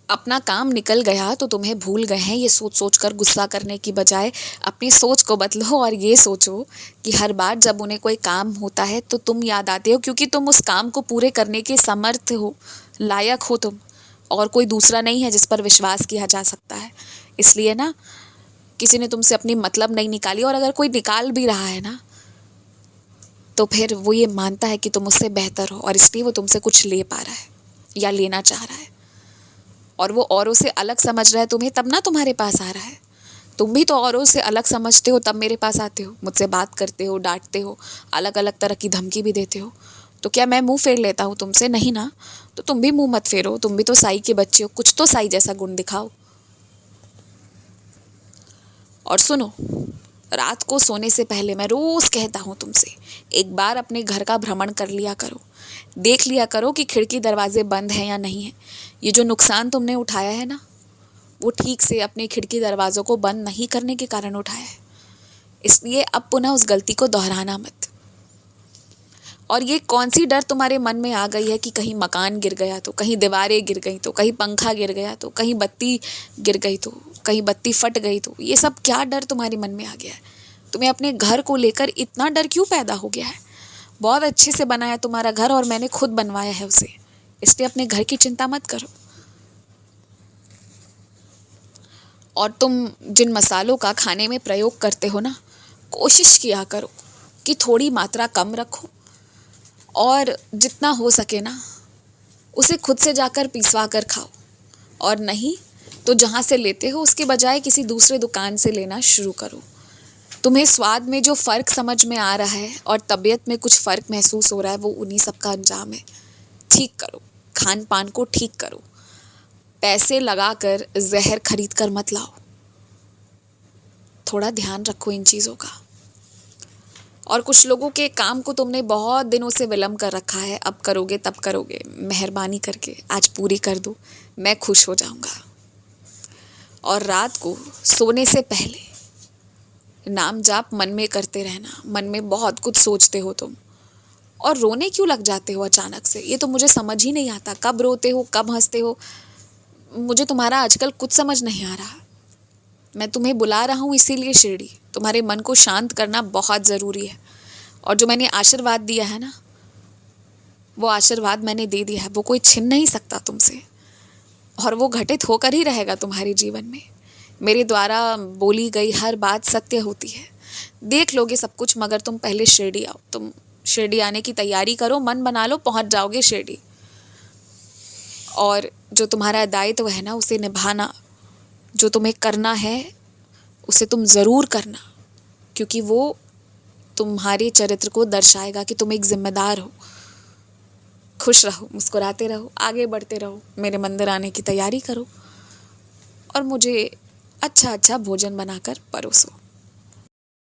अपना काम निकल गया तो तुम्हें भूल गए हैं, ये सोच सोच कर गुस्सा करने की बजाय अपनी सोच को बदलो और ये सोचो कि हर बार जब उन्हें कोई काम होता है तो तुम याद आते हो, क्योंकि तुम उस काम को पूरे करने के समर्थ हो, लायक हो तुम, और कोई दूसरा नहीं है जिस पर विश्वास किया जा सकता है। इसलिए ना, किसी ने तुमसे अपनी मतलब नहीं निकाली, और अगर कोई निकाल भी रहा है ना, तो फिर वो ये मानता है कि तुम उससे बेहतर हो, और इसलिए वो तुमसे कुछ ले पा रहा है या लेना चाह रहा है, और वो औरों से अलग समझ रहा है तुम्हें, तब ना तुम्हारे पास आ रहा है। तुम भी तो औरों से अलग समझते हो तब मेरे पास आते हो, मुझसे बात करते हो, डांटते हो, अलग अलग तरह की धमकी भी देते हो। तो क्या मैं मुंह फेर लेता हूँ तुमसे? नहीं ना। तो तुम भी मुंह मत फेरो, तुम भी तो साई के बच्चे हो, कुछ तो साई जैसा गुण दिखाओ। और सुनो, रात को सोने से पहले मैं रोज कहता हूँ तुमसे, एक बार अपने घर का भ्रमण कर लिया करो, देख लिया करो कि खिड़की दरवाजे बंद हैं या नहीं है। ये जो नुकसान तुमने उठाया है ना, वो ठीक से अपने खिड़की दरवाज़ों को बंद नहीं करने के कारण उठाया है। इसलिए अब पुनः उस गलती को दोहराना मत। और ये कौन सी डर तुम्हारे मन में आ गई है कि कहीं मकान गिर गया तो, कहीं दीवारें गिर गई तो, कहीं पंखा गिर गया तो, कहीं बत्ती गिर गई तो, कहीं बत्ती फट गई तो, ये सब क्या डर तुम्हारे मन में आ गया है? तुम्हें अपने घर को लेकर इतना डर क्यों पैदा हो गया है? बहुत अच्छे से बना है तुम्हारा घर, और मैंने खुद बनवाया है उसे, इसलिए अपने घर की चिंता मत करो। और तुम जिन मसालों का खाने में प्रयोग करते हो ना, कोशिश किया करो कि थोड़ी मात्रा कम रखो, और जितना हो सके ना उसे खुद से जाकर पिसवा कर खाओ, और नहीं तो जहाँ से लेते हो उसके बजाय किसी दूसरे दुकान से लेना शुरू करो। तुम्हें स्वाद में जो फ़र्क समझ में आ रहा है और तबीयत में कुछ फ़र्क महसूस हो रहा है, वो उन्हीं सब का अंजाम है। ठीक करो, खान पान को ठीक करो, पैसे लगाकर जहर खरीद कर मत लाओ। थोड़ा ध्यान रखो इन चीज़ों का। और कुछ लोगों के काम को तुमने बहुत दिनों से विलंब कर रखा है, अब करोगे तब करोगे, मेहरबानी करके आज पूरी कर दो, मैं खुश हो जाऊंगा। और रात को सोने से पहले नाम जाप मन में करते रहना। मन में बहुत कुछ सोचते हो तुम, और रोने क्यों लग जाते हो अचानक से? ये तो मुझे समझ ही नहीं आता, कब रोते हो कब हंसते हो, मुझे तुम्हारा आजकल कुछ समझ नहीं आ रहा। मैं तुम्हें बुला रहा हूँ इसीलिए शिरडी, तुम्हारे मन को शांत करना बहुत ज़रूरी है। और जो मैंने आशीर्वाद दिया है ना, वो आशीर्वाद मैंने दे दिया है, वो कोई छीन नहीं सकता तुमसे, और वो घटित होकर ही रहेगा तुम्हारे जीवन में। मेरे द्वारा बोली गई हर बात सत्य होती है, देख लोगे सब कुछ, मगर तुम पहले शिरडी आओ। तुम शिरडी आने की तैयारी करो, मन बना लो, पहुँच जाओगे शिरडी। और जो तुम्हारा दायित्व है ना, उसे निभाना, जो तुम्हें करना है उसे तुम ज़रूर करना, क्योंकि वो तुम्हारे चरित्र को दर्शाएगा कि तुम एक जिम्मेदार हो। खुश रहो, मुस्कुराते रहो, आगे बढ़ते रहो, मेरे मंदिर आने की तैयारी करो, और मुझे अच्छा अच्छा भोजन बनाकर परोसो।